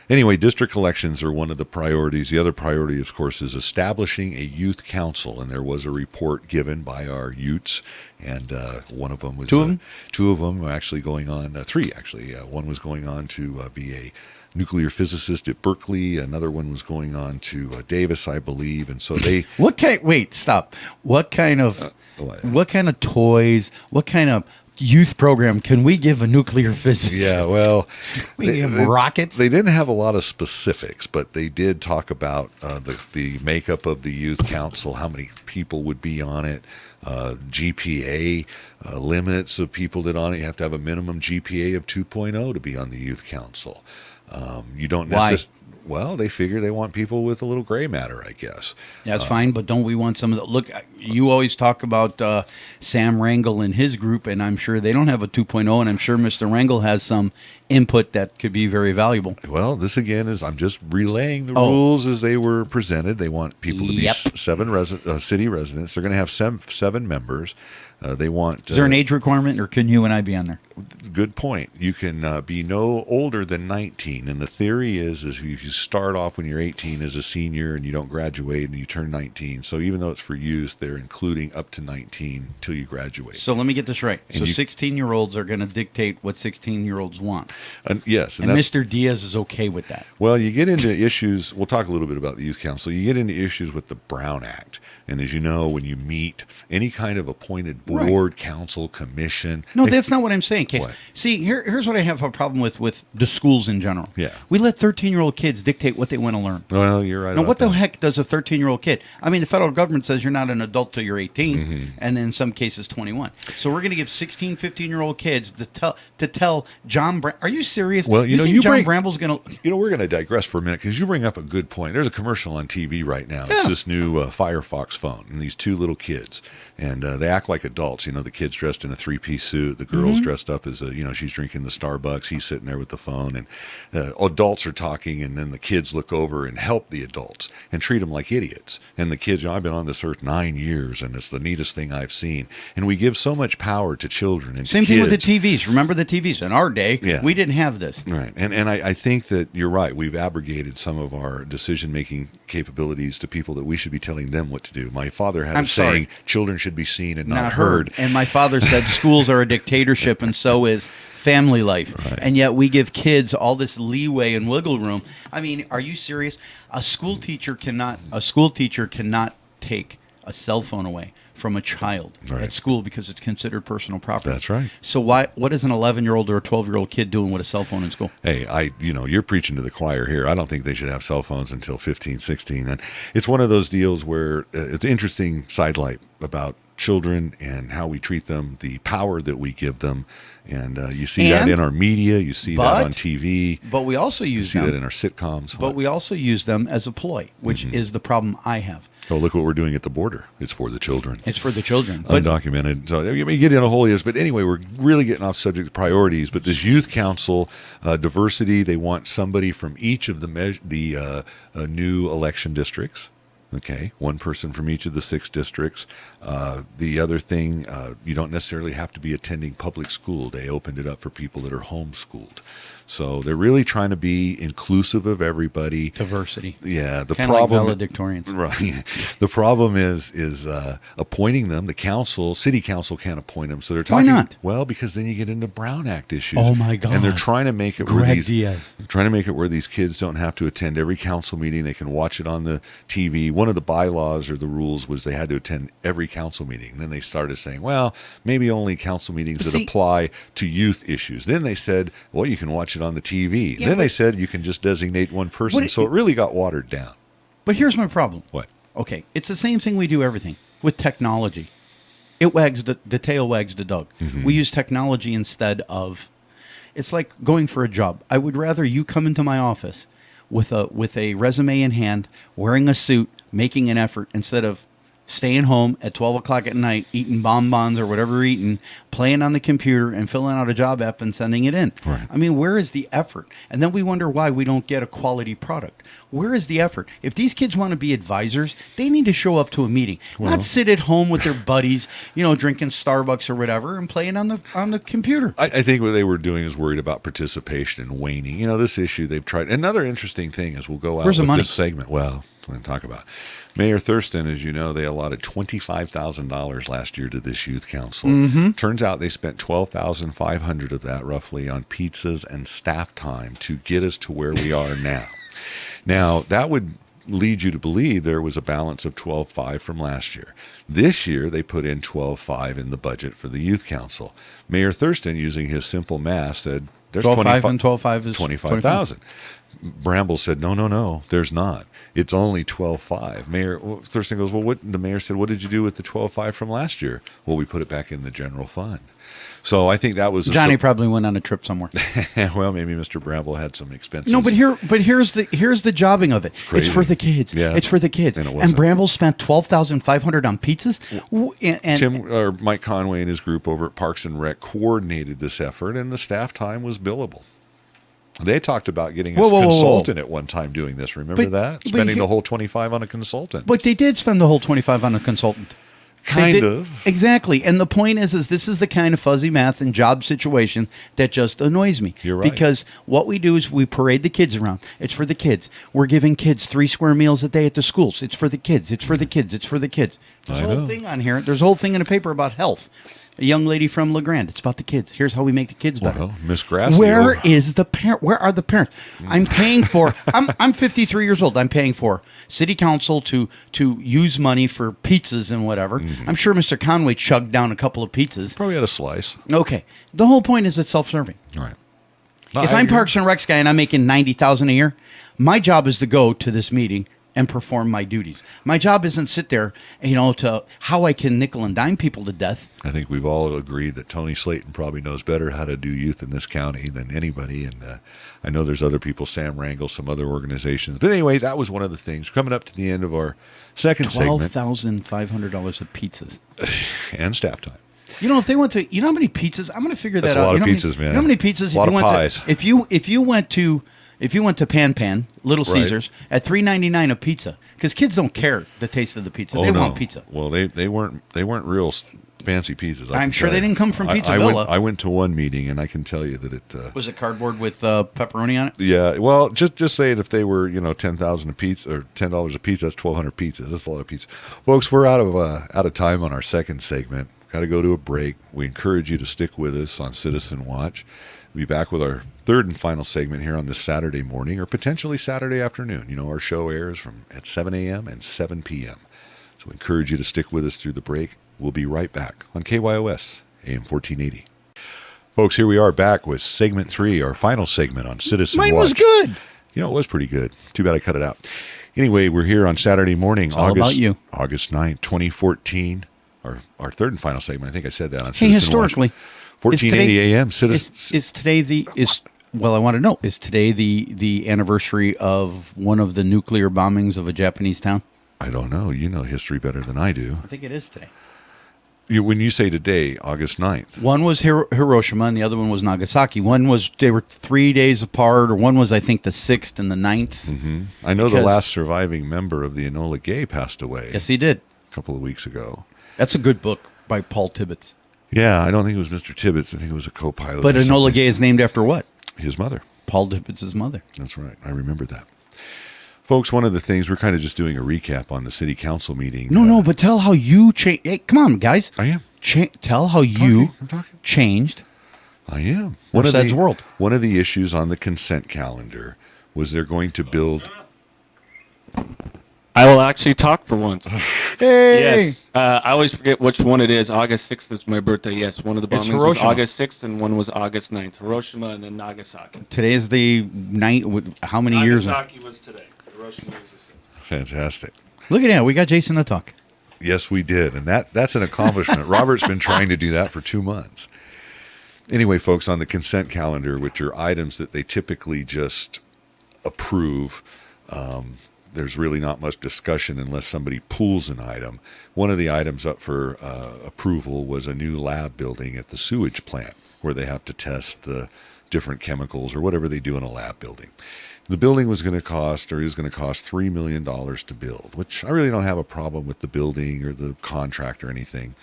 Speaker 1: Anyway, district elections are one of the priorities. The other priority, of course, is establishing a youth council. And there was a report given by our youths, and one of them was
Speaker 2: 2 of them.
Speaker 1: 2 of them are actually going on. 3 actually. One was going on to be a nuclear physicist at Berkeley. Another one was going on to Davis, I believe. And so they.
Speaker 2: Wait, stop. What kind of toys? What kind of youth program can we give a nuclear physicist?
Speaker 1: Yeah, well,
Speaker 2: we give rockets.
Speaker 1: They didn't have a lot of specifics, but they did talk about the makeup of the youth council, how many people would be on it, GPA limits of people that on it. You have to have a minimum GPA of 2.0 to be on the youth council. You don't necessarily. Well, they figure they want people with a little gray matter, I guess.
Speaker 2: Yeah, that's fine, but don't we want some of the... Look, you always talk about Sam Rangel and his group, and I'm sure they don't have a 2.0, and I'm sure Mr. Rangel has some input that could be very valuable.
Speaker 1: Well, this again is... I'm just relaying the rules as they were presented. They want people to be 7 city residents. They're going to have 7 members. They want...
Speaker 2: Is there an age requirement, or can you and I be on there?
Speaker 1: Good point. You can be no older than 19, and the theory is if you start off when you're 18 as a senior and you don't graduate and you turn 19. So even though it's for youth, they're including up to 19 till you graduate.
Speaker 2: So let me get this right. So 16-year-olds are going to dictate what 16-year-olds want.
Speaker 1: Yes.
Speaker 2: And Mr. Diaz is okay with that.
Speaker 1: Well, you get into issues. We'll talk a little bit about the Youth Council. You get into issues with the Brown Act. And as you know, when you meet any kind of appointed board, council, commission.
Speaker 2: No, that's not what I'm saying, Case.
Speaker 1: What?
Speaker 2: See, here's what I have a problem with the schools in general.
Speaker 1: Yeah.
Speaker 2: We let 13-year-old kids dictate what they want to learn.
Speaker 1: Well, you're right.
Speaker 2: Now,
Speaker 1: about
Speaker 2: what the
Speaker 1: that.
Speaker 2: heck does a 13-year-old kid? I mean, the federal government says you're not an adult till you're 18,
Speaker 1: Mm-hmm.
Speaker 2: and in some cases 21. So we're going to give 16, 15-year-old kids to tell John. Are you serious?
Speaker 1: Well, you know,
Speaker 2: think
Speaker 1: you
Speaker 2: John
Speaker 1: bring-
Speaker 2: Bramble's going to.
Speaker 1: You know, we're going to digress for a minute because you bring up a good point. There's a commercial on TV right now.
Speaker 2: Yeah.
Speaker 1: It's this new Firefox phone, and these two little kids, and they act like adults. You know, the kid's dressed in a three-piece suit, the girl's dressed up as she's drinking the Starbucks. He's sitting there with the phone, and adults are talking, and then the kids look over and help the adults and treat them like idiots. And the kids, I've been on this earth 9 years, and it's the neatest thing I've seen. And we give so much power to children and
Speaker 2: Same
Speaker 1: to
Speaker 2: thing with the
Speaker 1: kids.
Speaker 2: TVs. Remember the TVs? In our day,
Speaker 1: Yeah.
Speaker 2: we didn't have this.
Speaker 1: Right. And I think that you're right. We've abrogated some of our decision-making capabilities to people that we should be telling them what to do. My father had
Speaker 2: I'm
Speaker 1: a saying,
Speaker 2: sorry.
Speaker 1: children should be seen and not heard.
Speaker 2: And my father said schools are a dictatorship, and so is family life.
Speaker 1: Right.
Speaker 2: And yet we give kids all this leeway and wiggle room. I mean, are you serious? A school teacher cannot take a cell phone away from a child
Speaker 1: Right.
Speaker 2: at school because it's considered personal property.
Speaker 1: That's right.
Speaker 2: So what is an 11-year-old or a 12-year-old kid doing with a cell phone in school?
Speaker 1: Hey, you're preaching to the choir here. I don't think they should have cell phones until 15, 16. And it's one of those deals where it's an interesting sidelight about children and how we treat them, the power that we give them. And you see that in our media. You see that on TV.
Speaker 2: But we also
Speaker 1: You
Speaker 2: use
Speaker 1: see
Speaker 2: them.
Speaker 1: that in our sitcoms.
Speaker 2: But we also use them as a ploy, which is the problem I have.
Speaker 1: Oh, look what we're doing at the border. It's for the children.
Speaker 2: It's for the children. But
Speaker 1: Undocumented. So you get into a whole list, but anyway, we're really getting off subject of priorities. But this youth council, diversity, they want somebody from each of the new election districts. Okay, one person from each of the 6 districts. The other thing, you don't necessarily have to be attending public school. They opened it up for people that are homeschooled. So they're really trying to be inclusive of everybody.
Speaker 2: diversity.
Speaker 1: Yeah, the
Speaker 2: Kind of like
Speaker 1: problem,
Speaker 2: valedictorians.
Speaker 1: right? The problem is appointing them. The city council can't appoint them. So they're
Speaker 2: Why
Speaker 1: talking.
Speaker 2: not?
Speaker 1: Well, because then you get into Brown Act issues.
Speaker 2: Oh, my God.
Speaker 1: And they're trying to make it where
Speaker 2: Greg
Speaker 1: these
Speaker 2: Diaz.
Speaker 1: trying to make it where these kids don't have to attend every council meeting. They can watch it on the TV. One of the bylaws or the rules was they had to attend every council meeting. And then they started saying, well, maybe only council meetings
Speaker 2: But
Speaker 1: that
Speaker 2: see-
Speaker 1: apply to youth issues. Then they said, well, you can watch it on the TV.
Speaker 2: Yeah,
Speaker 1: then they
Speaker 2: but-
Speaker 1: said you can just designate one person. So it really got watered down.
Speaker 2: But here's my problem.
Speaker 1: What?
Speaker 2: Okay, it's the same thing we do everything with technology. It wags the tail wags the dog. We use technology instead of. It's like going for a job. I would rather you come into my office with a resume in hand, wearing a suit, making an effort instead of staying home at 12 o'clock at night, eating bonbons or whatever you're eating, playing on the computer and filling out a job app and sending it in.
Speaker 1: Right.
Speaker 2: I mean, where is the effort? And then we wonder why we don't get a quality product. Where is the effort? If these kids want to be advisors, they need to show up to a meeting, not sit at home with their buddies, drinking Starbucks or whatever and playing on the computer.
Speaker 1: I think what they were doing is worried about participation and waning. This issue they've tried. Another interesting thing is we'll go out
Speaker 2: Where's the
Speaker 1: with
Speaker 2: money?
Speaker 1: this segment. Well, that's what I'm talking about. Mayor Thurston, as you know, they allotted $25,000 last year to this youth council. Turns out they spent $12,500 of that roughly on pizzas and staff time to get us to where we are now. Now, that would lead you to believe there was a balance of $12,500 from last year. This year, they put in $12,500 in the budget for the youth council. Mayor Thurston, using his simple math, said there's
Speaker 2: 12.5 and 12.5 is
Speaker 1: 25,000. Bramble said, no, there's not. It's only 12.5. Mayor Thurston goes, well, the mayor said, what did you do with the 12.5 from last year? Well, we put it back in the general fund. So I think that was
Speaker 2: Johnny probably went on a trip somewhere.
Speaker 1: well, maybe Mr. Bramble had some expenses.
Speaker 2: No, but here's the jobbing of it. It's
Speaker 1: crazy.
Speaker 2: for the kids.
Speaker 1: Yeah.
Speaker 2: It's for the kids.
Speaker 1: And it
Speaker 2: And
Speaker 1: wasn't.
Speaker 2: Bramble spent $12,500 on pizzas. And
Speaker 1: Mike Conway and his group over at Parks and Rec coordinated this effort, and the staff time was billable. They talked about getting a consultant at one time doing this. Remember that? Spending the whole $25,000 on a consultant.
Speaker 2: But they did spend the whole $25,000 on a consultant.
Speaker 1: Kind of.
Speaker 2: Exactly. And the point is this is the kind of fuzzy math and job situation that just annoys me.
Speaker 1: You're right.
Speaker 2: Because what we do is we parade the kids around. It's for the kids. We're giving kids 3 square meals a day at the schools. It's for the kids. It's for the kids. It's for the kids. There's
Speaker 1: I
Speaker 2: a whole
Speaker 1: know.
Speaker 2: thing on here. There's a whole thing in the paper about health. a young lady from LeGrand. It's about the kids. Here's how we make the kids better.
Speaker 1: Well, Miss Grassley.
Speaker 2: Where is the parent? Where are the parents? I'm paying for. I'm 53 years old. I'm paying for city council to use money for pizzas and whatever. I'm sure Mr. Conway chugged down a couple of pizzas.
Speaker 1: Probably had a slice.
Speaker 2: Okay. The whole point is it's self-serving.
Speaker 1: All right. No,
Speaker 2: If
Speaker 1: I
Speaker 2: I'm
Speaker 1: agree.
Speaker 2: Parks and Recs guy and I'm making $90,000 a year, my job is to go to this meeting and perform my duties. My job isn't sit there, to how I can nickel and dime people to death.
Speaker 1: I think we've all agreed that Tony Slayton probably knows better how to do youth in this county than anybody. And I know there's other people, Sam Rangel, some other organizations. But anyway, that was one of the things. Coming up to the end of our second segment.
Speaker 2: $12,500 of pizzas.
Speaker 1: And staff time.
Speaker 2: If they went to, how many pizzas? I'm going to figure that out.
Speaker 1: That's a lot of
Speaker 2: You know
Speaker 1: pizzas, man.
Speaker 2: You know how many pizzas?
Speaker 1: A lot of pies.
Speaker 2: If you went to Pan Pan, Little
Speaker 1: Right.
Speaker 2: Caesars, at $3.99 a pizza, because kids don't care the taste of the pizza. They want pizza.
Speaker 1: Well, they weren't real fancy pizzas.
Speaker 2: I'm sure they didn't come from Pizza Villa.
Speaker 1: I went to one meeting, and I can tell you that it
Speaker 2: Was it cardboard with pepperoni on it?
Speaker 1: Yeah, well, just say it if they were, 10,000 a pizza or $10 a pizza, that's 1,200 pizzas. That's a lot of pizza, folks. We're out of time on our second segment. Got to go to a break. We encourage you to stick with us on Citizen Watch. We'll be back with our third and final segment here on this Saturday morning, or potentially Saturday afternoon. Our show airs at 7 a.m. and 7 p.m. So we encourage you to stick with us through the break. We'll be right back on KYOS AM 1480. Folks, here we are back with segment 3, our final segment on Citizen Watch.
Speaker 2: Mine was good.
Speaker 1: It was pretty good. Too bad I cut it out. Anyway, we're here on Saturday morning,
Speaker 2: all about you.
Speaker 1: August 9th, 2014. Our third and final segment. I think I said that on
Speaker 2: Hey,
Speaker 1: Citizen
Speaker 2: historically,
Speaker 1: Watch. 1480 AM.
Speaker 2: Is today I want to know, is today the anniversary of one of the nuclear bombings of a Japanese town?
Speaker 1: I don't know. You know history better than I do.
Speaker 2: I think it is today.
Speaker 1: When you say today, August 9th.
Speaker 2: One was Hiroshima and the other one was Nagasaki. They were 3 days apart, or one was, I think, the 6th and the 9th.
Speaker 1: Mm-hmm. I know the last surviving member of the Enola Gay passed away.
Speaker 2: Yes, he did.
Speaker 1: A couple of weeks ago.
Speaker 2: That's a good book by Paul Tibbets.
Speaker 1: Yeah, I don't think it was Mr. Tibbets. I think it was a co-pilot.
Speaker 2: But Enola Gay is named after what?
Speaker 1: His mother.
Speaker 2: Paul Tibbets' mother.
Speaker 1: That's right. I remember that. Folks, one of the things, we're kind of just doing a recap on the city council meeting.
Speaker 2: No, but tell how you changed. Hey, come on, guys.
Speaker 1: I am.
Speaker 2: Tell how you changed.
Speaker 1: I am.
Speaker 2: Merced's world.
Speaker 1: One of the issues on the consent calendar was they're going to build.
Speaker 3: I will actually talk for once.
Speaker 2: Hey!
Speaker 3: Yes. I always forget which one it is. August 6th is my birthday. Yes, one of the bombings was August 6th and one was August 9th. Hiroshima and then Nagasaki.
Speaker 2: Today is the night. How many years?
Speaker 3: Nagasaki was today. Hiroshima was the 6th.
Speaker 1: Fantastic.
Speaker 2: Look at that. We got Jason to talk.
Speaker 1: Yes, we did. And that's an accomplishment. Robert's been trying to do that for 2 months. Anyway, folks, on the consent calendar, which are items that they typically just approve, there's really not much discussion unless somebody pulls an item. One of the items up for approval was a new lab building at the sewage plant where they have to test the different chemicals or whatever they do in a lab building. The building is going to cost $3 million to build, which I really don't have a problem with the building or the contract or anything.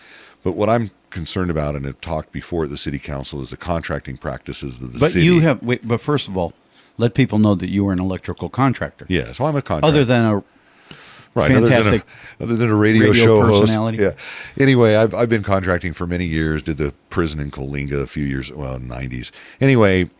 Speaker 1: But what I'm concerned about, and have talked before at the city council, is the contracting practices of the city.
Speaker 2: But first of all, let people know that you are an electrical contractor.
Speaker 1: Yeah, so I'm a contractor.
Speaker 2: Other than a fantastic
Speaker 1: other than a radio show
Speaker 2: personality.
Speaker 1: host. Yeah. Anyway, I've been contracting for many years. Did the prison in Coalinga a few years, 90s. Anyway,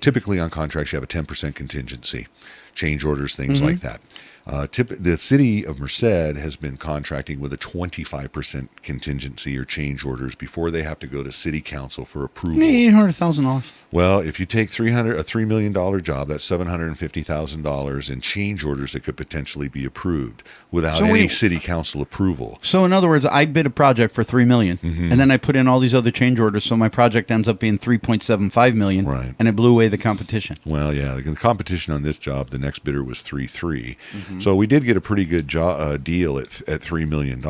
Speaker 1: typically on contracts you have a 10% contingency, change orders, things like that. The city of Merced has been contracting with a 25% contingency or change orders before they have to go to city council for approval.
Speaker 2: $800,000.
Speaker 1: Well, if you take a $3 million job, that's $750,000 in change orders that could potentially be approved without any city council approval.
Speaker 2: So in other words, I bid a project for $3 million, and then I put in all these other change orders, so my project ends up being $3.75 million,
Speaker 1: right,
Speaker 2: and it blew away the competition.
Speaker 1: Well, yeah, the competition on this job, the next bidder was 3.3. So we did get a pretty good deal at $3 million.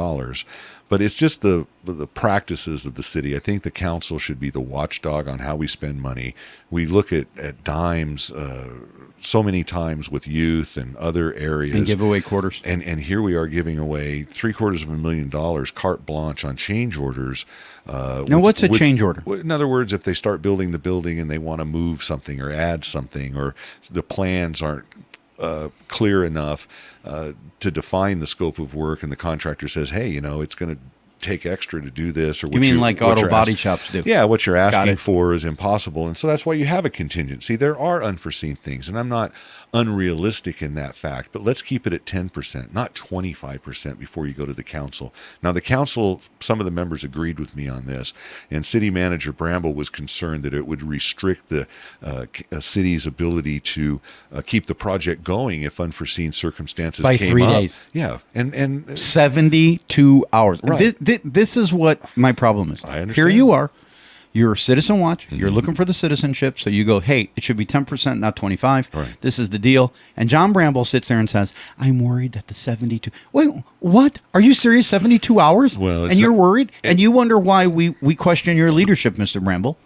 Speaker 1: But it's just the practices of the city. I think the council should be the watchdog on how we spend money. We look at dimes so many times with youth and other areas.
Speaker 2: And give away quarters.
Speaker 1: And here we are giving away $750,000 carte blanche on change orders.
Speaker 2: Now, what's a change order?
Speaker 1: In other words, if they start building the building and they want to move something or add something, or the plans aren't clear enough to define the scope of work, and the contractor says, hey, it's going to take extra to do this, or what
Speaker 2: You mean like
Speaker 1: what
Speaker 2: auto
Speaker 1: you're
Speaker 2: body
Speaker 1: ask-
Speaker 2: shops do?
Speaker 1: Yeah, what you're asking
Speaker 2: it.
Speaker 1: for is impossible, and so that's why you have a contingency. There are unforeseen things, and I'm not unrealistic in that fact, but let's keep it at 10%, not 25% before you go to the council. Now, the council, some of the members agreed with me on this, and City Manager Bramble was concerned that it would restrict the city's ability to keep the project going if unforeseen circumstances
Speaker 2: By
Speaker 1: came
Speaker 2: 3
Speaker 1: up.
Speaker 2: days.
Speaker 1: Yeah, and
Speaker 2: 72 hours.
Speaker 1: Right.
Speaker 2: This is what my problem is.
Speaker 1: I understand.
Speaker 2: Here you are. You're a Citizen Watch. You're looking for the citizenship. So you go, hey, it should be 10%, not 25.
Speaker 1: Right.
Speaker 2: This is the deal. And John Bramble sits there and says, I'm worried that the 72. Wait, what? Are you serious? 72 hours?
Speaker 1: Well, it's
Speaker 2: and you're
Speaker 1: not-
Speaker 2: worried? And you wonder why we question your leadership, Mr. Bramble.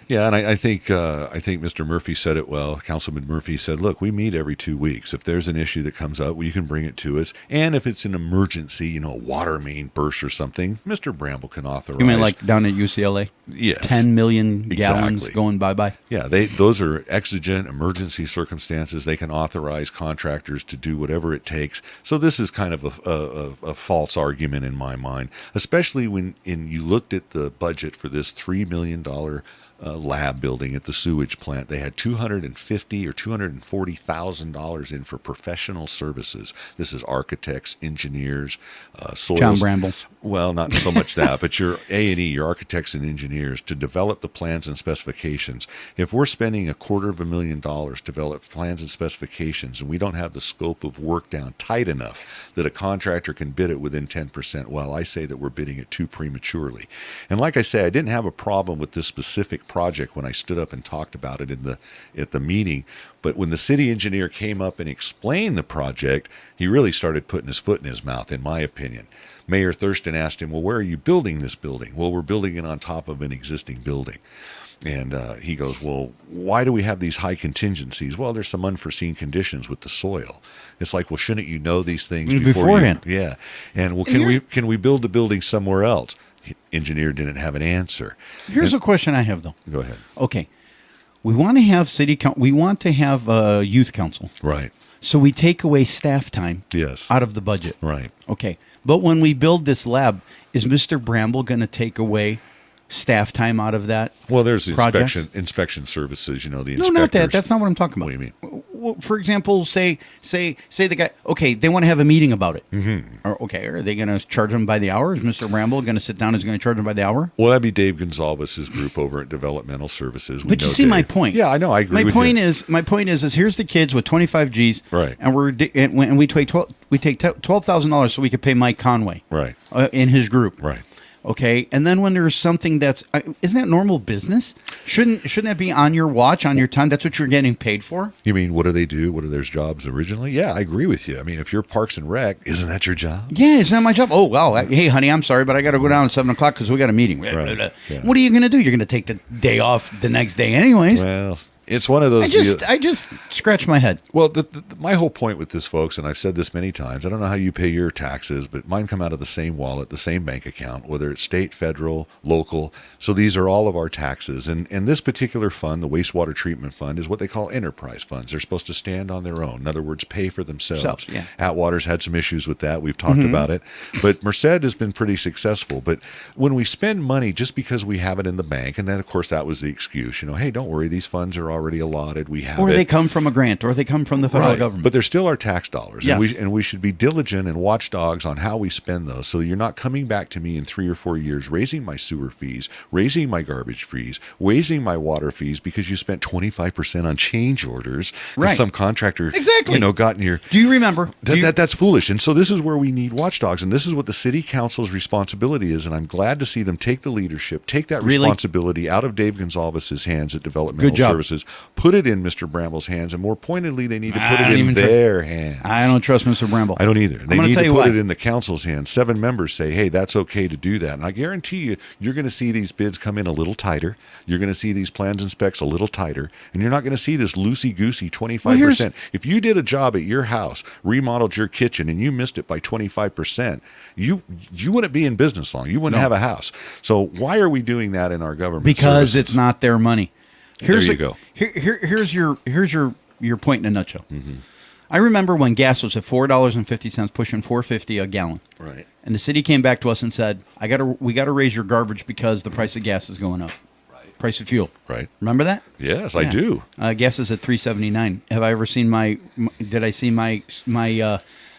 Speaker 1: Yeah, and I think Mr. Murphy said it well. Councilman Murphy said, "Look, we meet every 2 weeks. If there's an issue that comes up, well, you can bring it to us. And if it's an emergency, a water main burst or something, Mr. Bramble can authorize."
Speaker 2: You mean like down at UCLA?
Speaker 1: Yes.
Speaker 2: 10 million gallons
Speaker 1: Exactly.
Speaker 2: going bye-bye?
Speaker 1: Yeah, those are exigent emergency circumstances. They can authorize contractors to do whatever it takes. So this is kind of a false argument in my mind, especially when you looked at the budget for this $3 million lab building at the sewage plant. They had $250,000 or $240,000 in for professional services. This is architects, engineers, soils.
Speaker 2: John Bramble.
Speaker 1: Well, not so much that, but your A&E, your architects and engineers, to develop the plans and specifications. If we're spending $250,000 to develop plans and specifications, and we don't have the scope of work down tight enough that a contractor can bid it within 10%, well, I say that we're bidding it too prematurely. And like I say, I didn't have a problem with this specific project when I stood up and talked about it at the meeting, but when the city engineer came up and explained the project, he really started putting his foot in his mouth, in my opinion. Mayor Thurston asked him, well, where are you building this building? Well, we're building it on top of an existing building. And he goes, well, why do we have these high contingencies? Well, there's some unforeseen conditions with the soil. It's like, well, shouldn't you know these things
Speaker 2: Beforehand?
Speaker 1: Yeah. And well,
Speaker 2: And
Speaker 1: can we build the building somewhere else? Engineer didn't have an answer.
Speaker 2: Here's a question I have, though.
Speaker 1: Go ahead.
Speaker 2: Okay. We want to have we want to have a youth council.
Speaker 1: Right.
Speaker 2: So we take away staff time
Speaker 1: Yes.
Speaker 2: out of the budget.
Speaker 1: Right.
Speaker 2: Okay. But when we build this lab, is Mr. Bramble going to take away staff time out of that?
Speaker 1: Well, there's
Speaker 2: projects?
Speaker 1: inspection services, the
Speaker 2: No,
Speaker 1: inspectors.
Speaker 2: not that. That's not what I'm talking about.
Speaker 1: What do you mean?
Speaker 2: Well, for example, say the guy, okay, they want to have a meeting about it.
Speaker 1: Mm-hmm.
Speaker 2: Or, okay, are they going to charge them by the hour? Is Mr. Bramble going to sit down and is going to charge them by the hour?
Speaker 1: Well, that'd be Dave Gonzalez's group over at Developmental Services.
Speaker 2: But you see my point.
Speaker 1: Yeah, I know. I agree.
Speaker 2: My point is here's the kids with 25 G's,
Speaker 1: Right.
Speaker 2: And we take $12,000 so we could pay Mike Conway,
Speaker 1: Right.
Speaker 2: In his group,
Speaker 1: Right.
Speaker 2: Okay, and then when there's something that's isn't that normal business? Shouldn't that be on your watch, on your time? That's what you're getting paid for.
Speaker 1: You mean, what do they do? What are their jobs originally? Yeah, I agree with you. I mean, if you're Parks and Rec, isn't that your job?
Speaker 2: Yeah, it's not my job. Oh, wow. Hey, honey, I'm sorry, but I got to go down at 7 o'clock because we got a meeting.
Speaker 1: Right. Yeah.
Speaker 2: What are you going to do? You're going to take the day off the next day anyways.
Speaker 1: Well, it's one of those.
Speaker 2: I just scratch my head.
Speaker 1: Well, my whole point with this, folks, and I've said this many times, I don't know how you pay your taxes, but mine come out of the same wallet, the same bank account, whether it's state, federal, local. So these are all of our taxes. And this particular fund, the wastewater treatment fund, is what they call enterprise funds. They're supposed to stand on their own. In other words, pay for themselves.
Speaker 2: Yeah.
Speaker 1: Atwater's had some issues with that. We've talked about it. But Merced has been pretty successful. But when we spend money just because we have it in the bank, and then, of course, that was the excuse, hey, don't worry, these funds are already allotted. We have
Speaker 2: Or
Speaker 1: it.
Speaker 2: they come from a grant, or they come from the federal government.
Speaker 1: But they're still our tax dollars.
Speaker 2: Yes.
Speaker 1: And we should be diligent and watchdogs on how we spend those. So you're not coming back to me in 3 or 4 years, raising my sewer fees, raising my garbage fees, raising my water fees because you spent 25% on change orders. 'Cause
Speaker 2: Right.
Speaker 1: some contractor,
Speaker 2: Exactly.
Speaker 1: got in your...
Speaker 2: Do you remember?
Speaker 1: That's foolish. And so this is where we need watchdogs. And this is what the city council's responsibility is. And I'm glad to see them take the leadership, take that
Speaker 2: Really?
Speaker 1: responsibility out of Dave Gonzalez's hands at Developmental
Speaker 2: Good job.
Speaker 1: Services, put it in Mr. Bramble's hands, and more pointedly, they need to put
Speaker 2: I
Speaker 1: it
Speaker 2: don't
Speaker 1: in
Speaker 2: even
Speaker 1: their hands.
Speaker 2: I don't trust Mr. Bramble.
Speaker 1: I don't either. They
Speaker 2: gonna
Speaker 1: need
Speaker 2: tell
Speaker 1: to
Speaker 2: you
Speaker 1: put
Speaker 2: why.
Speaker 1: it in the council's hands. 7 members say, hey, that's okay to do that. And I guarantee you, you're going to see these bids come in a little tighter. You're going to see these plans and specs a little tighter. And you're not going to see this loosey-goosey 25%. If you did a job at your house, remodeled your kitchen, and you missed it by 25%, you wouldn't be in business long. You wouldn't have a house. So why are we doing that in our government
Speaker 2: Because
Speaker 1: services?
Speaker 2: it's not their money.
Speaker 1: There you go.
Speaker 2: Here's your point in a nutshell. I remember when gas was at $4.50, pushing $4.50 a gallon.
Speaker 1: Right.
Speaker 2: And the city came back to us and said, we got to raise your garbage because the price of gas is going up. Right. Price of fuel.
Speaker 1: Right.
Speaker 2: Remember that?
Speaker 1: Yes, I do.
Speaker 2: Gas is at $3.79. Have I ever seen did I see my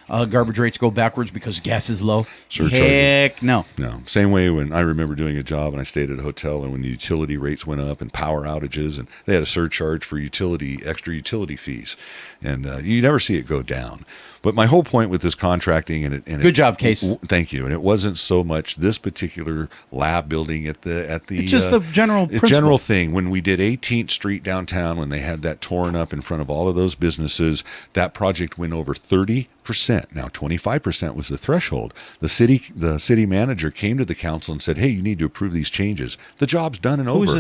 Speaker 2: garbage rates go backwards because gas is low?
Speaker 1: Surcharges.
Speaker 2: Heck no.
Speaker 1: No. Same way when I remember doing a job and I stayed at a hotel and when the utility rates went up and power outages and they had a surcharge for extra utility fees. And you never see it go down. But my whole point with this contracting
Speaker 2: Good job, Case.
Speaker 1: Thank you. And it wasn't so much this particular lab building at the
Speaker 2: it's just the general principle.
Speaker 1: General thing. When we did 18th Street downtown, when they had that torn up in front of all of those businesses, that project went over 30%. Now 25% was the threshold. The city manager came to the council and said, "Hey, you need to approve these changes." The job's done and over.
Speaker 2: Who's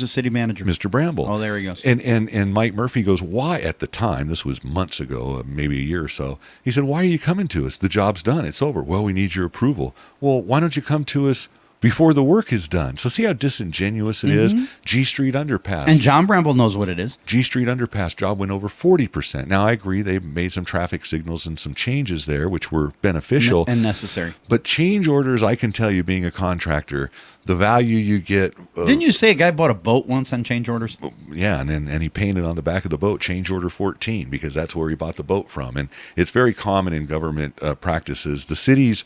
Speaker 2: the city manager?
Speaker 1: Mr. Bramble.
Speaker 2: Oh, there he goes.
Speaker 1: And Mike Murphy goes, "Why?" At the time, this was months ago, maybe a year or so. He said, "Why are you coming to us? The job's done. It's over." "Well, we need your approval." "Well, why don't you come to us before the work is done?" So see how disingenuous it is? G Street Underpass.
Speaker 2: And John Bramble knows what it is.
Speaker 1: G Street Underpass job went over 40%. Now, I agree they made some traffic signals and some changes there, which were beneficial.
Speaker 2: And necessary.
Speaker 1: But change orders, I can tell you, being a contractor, the value you get.
Speaker 2: Didn't you say a guy bought a boat once on change orders?
Speaker 1: Yeah, and he painted on the back of the boat change order 14 because that's where he bought the boat from. And it's very common in government practices. The city's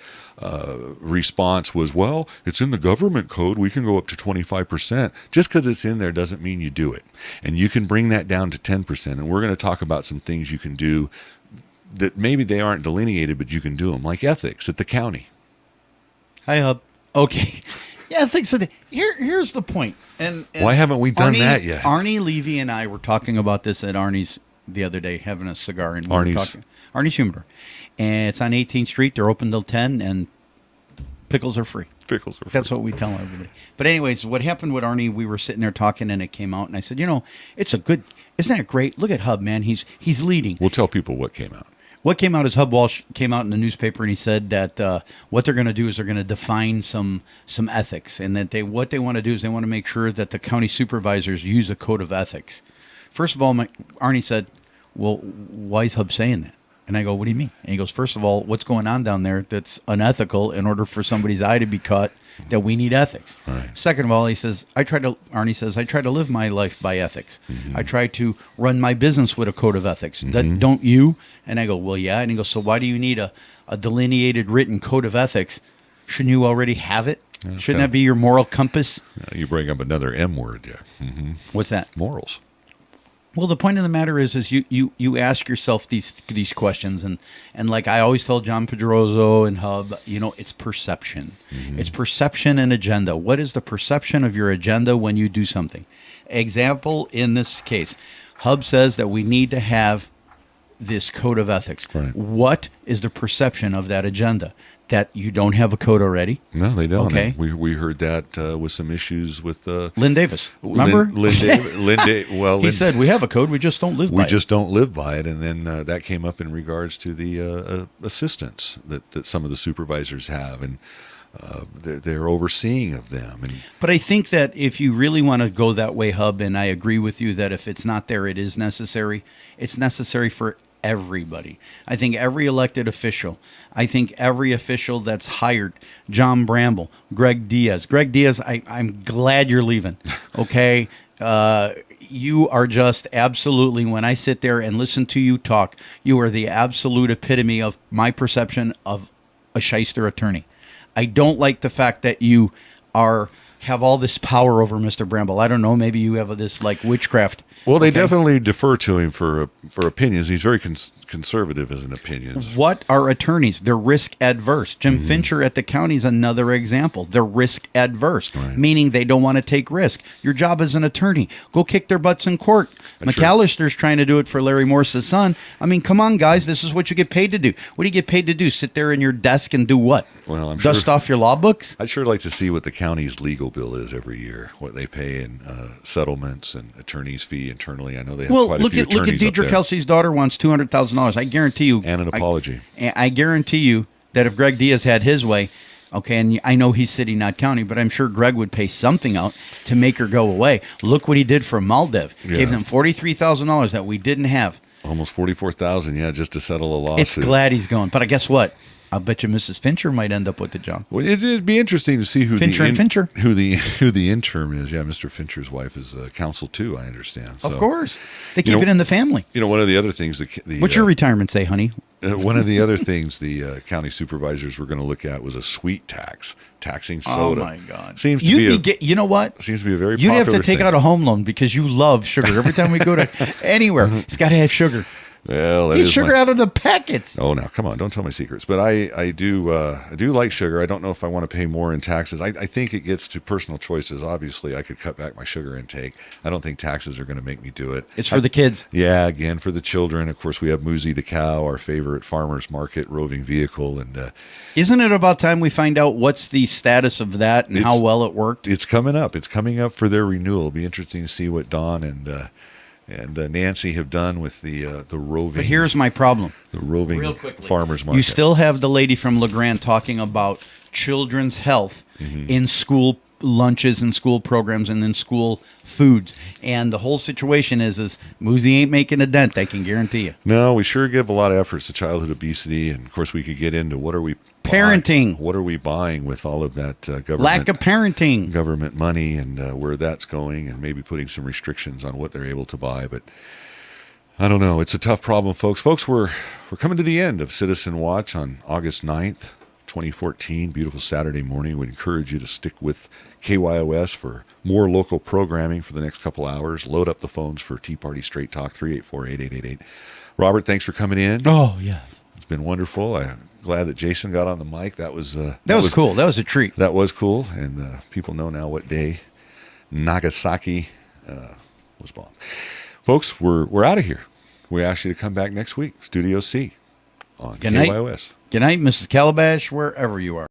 Speaker 1: response was, "Well, it's in the government code. We can go up to 25%. Just because it's in there doesn't mean you do it. And you can bring that down to 10%. And we're going to talk about some things you can do that maybe they aren't delineated, but you can do them, like ethics at the county.
Speaker 2: Hi, Hub. Okay. Yeah, ethics. Here's the point. And
Speaker 1: why haven't we done that yet?
Speaker 2: Arnie Levy and I were talking about this at Arnie's the other day, having a cigar. And Arnie's Humor. And it's on 18th Street. They're open till 10, and pickles are free.
Speaker 1: Pickles are free.
Speaker 2: That's what we tell everybody. But anyways, what happened with Arnie, we were sitting there talking, and it came out, and I said, isn't it great? Look at Hub, man. He's leading.
Speaker 1: We'll tell people what came out.
Speaker 2: What came out is Hub Walsh came out in the newspaper, and he said that what they're going to do is they're going to define some ethics, and that what they want to do is they want to make sure that the county supervisors use a code of ethics. First of all, Arnie said, "Well, why is Hub saying that?" And I go, "What do you mean?" And he goes, "First of all, what's going on down there that's unethical in order for somebody's eye to be cut, that we need ethics."
Speaker 1: Right.
Speaker 2: Second of all, Arnie says, I try to live my life by ethics. I try to run my business with a code of ethics. Don't you? And I go, "Well, yeah." And he goes, "So why do you need a delineated written code of ethics? Shouldn't you already have it? Okay. Shouldn't that be your moral compass?"
Speaker 1: You bring up another M word there.
Speaker 2: What's that?
Speaker 1: Morals.
Speaker 2: Well, the point of the matter is you ask yourself these questions, and like I always tell John Pedroso and Hub, it's perception. It's perception and agenda. What is the perception of your agenda when you do something? Example, in this case, Hub says that we need to have this code of ethics.
Speaker 1: Right.
Speaker 2: What is the perception of that agenda? That you don't have a code already?
Speaker 1: No, they don't.
Speaker 2: Okay.
Speaker 1: We heard that with some issues with
Speaker 2: Lynn Davis. Remember? He said we have a code, we just don't live by it.
Speaker 1: We just don't live by it. And then that came up in regards to the assistants that some of the supervisors have, and they're overseeing of them.
Speaker 2: But I think that if you really want to go that way, Hub, and I agree with you that if it's not there, it is necessary. It's necessary for everybody. I think every elected official, I think every official that's hired, John Bramble, Greg Diaz. Greg Diaz, I'm glad you're leaving, okay? You are just absolutely, when I sit there and listen to you talk, you are the absolute epitome of my perception of a shyster attorney. I don't like the fact that you have all this power over Mr. Bramble. I don't know, maybe you have this like witchcraft.
Speaker 1: Well, they definitely defer to him for opinions. He's very conservative as an opinions.
Speaker 2: What are attorneys? They're risk adverse. Jim Fincher at the county is another example. They're risk adverse, meaning they don't want to take risk. Your job as an attorney, go kick their butts in court. That's McAllister's trying to do it for Larry Morse's son. I mean, come on, guys. This is what you get paid to do. What do you get paid to do? Sit there in your desk and do what?
Speaker 1: Well, I'm
Speaker 2: Dust off your law books?
Speaker 1: I'd sure like to see what the county's legal bill is every year, what they pay in settlements and attorney's fee internally. I know they have quite a few attorneys.
Speaker 2: Look at Deidre Kelsey's daughter wants $200,000. I guarantee you.
Speaker 1: And an apology.
Speaker 2: I guarantee you that if Greg Diaz had his way, okay, and I know he's city, not county, but I'm sure Greg would pay something out to make her go away. Look what he did for Maldev. Gave them $43,000 that we didn't have.
Speaker 1: Almost 44,000, yeah, just to settle a lawsuit.
Speaker 2: It's glad he's going. But I guess what? I'll bet you Mrs. Fincher might end up with the junk.
Speaker 1: Well, it'd be interesting to see who
Speaker 2: Fincher and Fincher.
Speaker 1: who the interim is. Yeah, Mr. Fincher's wife is counsel too, I understand. So,
Speaker 2: of course. They keep it in the family.
Speaker 1: One of the other things
Speaker 2: What's your retirement say, honey?
Speaker 1: One of the other things the county supervisors were going to look at was a sweet tax, taxing soda.
Speaker 2: Oh my God!
Speaker 1: Seems to
Speaker 2: you know what?
Speaker 1: Seems to be a very.
Speaker 2: You'd have to
Speaker 1: popular
Speaker 2: take
Speaker 1: thing.
Speaker 2: out a home loan because you love sugar. Every time we go to anywhere, it's got to have sugar.
Speaker 1: Well, that
Speaker 2: Eat
Speaker 1: is
Speaker 2: sugar out of the packets.
Speaker 1: Oh, now come on! Don't tell my secrets. But I do like sugar. I don't know if I want to pay more in taxes. I think it gets to personal choices. Obviously, I could cut back my sugar intake. I don't think taxes are going to make me do it.
Speaker 2: It's for the kids.
Speaker 1: Yeah, again for the children. Of course, we have Moosey the cow, our favorite farmers market roving vehicle, and
Speaker 2: isn't it about time we find out what's the status of that and how well it worked?
Speaker 1: It's coming up. It's coming up for their renewal. It'll be interesting to see what Don and Nancy have done with the roving.
Speaker 2: But here's my problem.
Speaker 1: The roving farmers market.
Speaker 2: You still have the lady from LeGrand talking about children's health in school lunches and school programs and in school foods. And the whole situation is Moosey ain't making a dent, I can guarantee you.
Speaker 1: No, we sure give a lot of efforts to childhood obesity. And, of course, we could get into what are we
Speaker 2: parenting.
Speaker 1: What are we buying with all of that government?
Speaker 2: Lack of parenting.
Speaker 1: Government money and where that's going and maybe putting some restrictions on what they're able to buy. But I don't know. It's a tough problem, folks. Folks, we're coming to the end of Citizen Watch on August 9th, 2014. Beautiful Saturday morning. We'd encourage you to stick with KYOS for more local programming for the next couple hours. Load up the phones for Tea Party Straight Talk, 384-8888. Robert, thanks for coming in.
Speaker 2: Oh, yes.
Speaker 1: It's been wonderful. I'm glad that Jason got on the mic. That was
Speaker 2: cool. That was a treat.
Speaker 1: That was cool. And people know now what day Nagasaki was bombed. Folks, we're out of here. We ask you to come back next week. Studio C on KYOS.
Speaker 2: Good night, Mrs. Calabash, wherever you are.